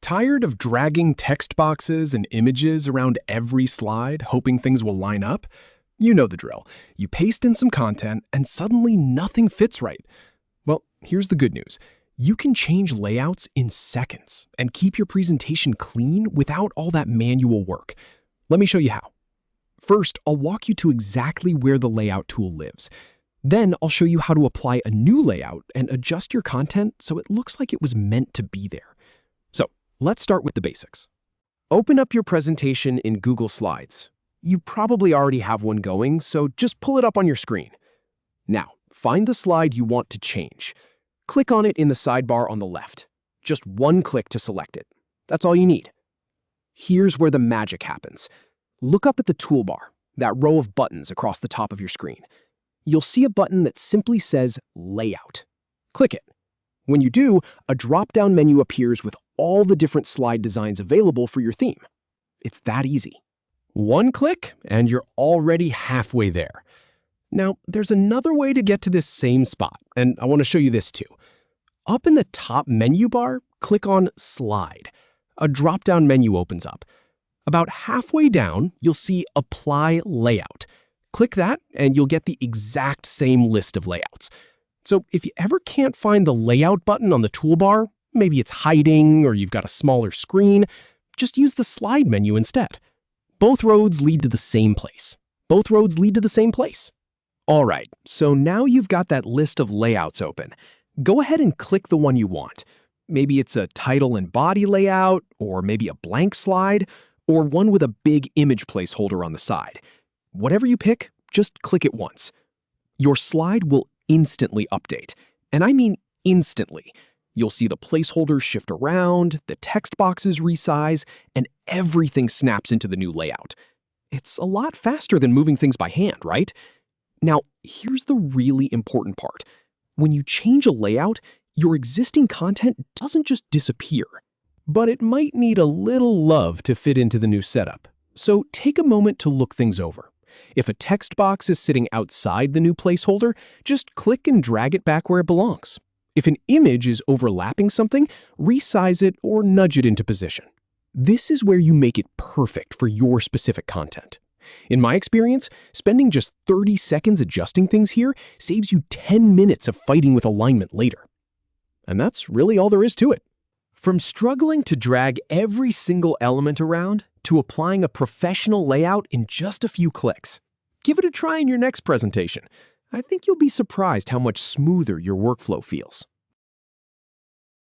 Tired of dragging text boxes and images around every slide, hoping things will line up? You know the drill. You paste in some content and suddenly nothing fits right. Well, here's the good news. You can change layouts in seconds and keep your presentation clean without all that manual work. Let me show you how. First, I'll walk you to exactly where the layout tool lives. Then I'll show you how to apply a new layout and adjust your content so it looks like it was meant to be there. So let's start with the basics. Open up your presentation in Google Slides. You probably already have one going, so just pull it up on your screen. Now, find the slide you want to change. Click on it in the sidebar on the left. Just one click to select it. That's all you need. Here's where the magic happens. Look up at the toolbar, that row of buttons across the top of your screen. You'll see a button that simply says Layout. Click it. When you do, a drop-down menu appears with all the different slide designs available for your theme. It's that easy. One click, and you're already halfway there. Now, there's another way to get to this same spot, and I want to show you this too. Up in the top menu bar, click on Slide. A drop-down menu opens up. About halfway down, you'll see Apply Layout. Click that, and you'll get the exact same list of layouts. So if you ever can't find the Layout button on the toolbar, maybe it's hiding or you've got a smaller screen, just use the Slide menu instead. Both roads lead to the same place. Both roads lead to the same place. All right, so now you've got that list of layouts open. Go ahead and click the one you want. Maybe it's a title and body layout, or maybe a blank slide, or one with a big image placeholder on the side. Whatever you pick, just click it once. Your slide will instantly update, and I mean instantly. You'll see the placeholders shift around, the text boxes resize, and everything snaps into the new layout. It's a lot faster than moving things by hand, right? Now, here's the really important part. When you change a layout, your existing content doesn't just disappear, but it might need a little love to fit into the new setup. So take a moment to look things over. If a text box is sitting outside the new placeholder, just click and drag it back where it belongs. If an image is overlapping something, resize it or nudge it into position. This is where you make it perfect for your specific content. In my experience, spending just 30 seconds adjusting things here saves you 10 minutes of fighting with alignment later. And that's really all there is to it. From struggling to drag every single element around to applying a professional layout in just a few clicks. Give it a try in your next presentation. I think you'll be surprised how much smoother your workflow feels.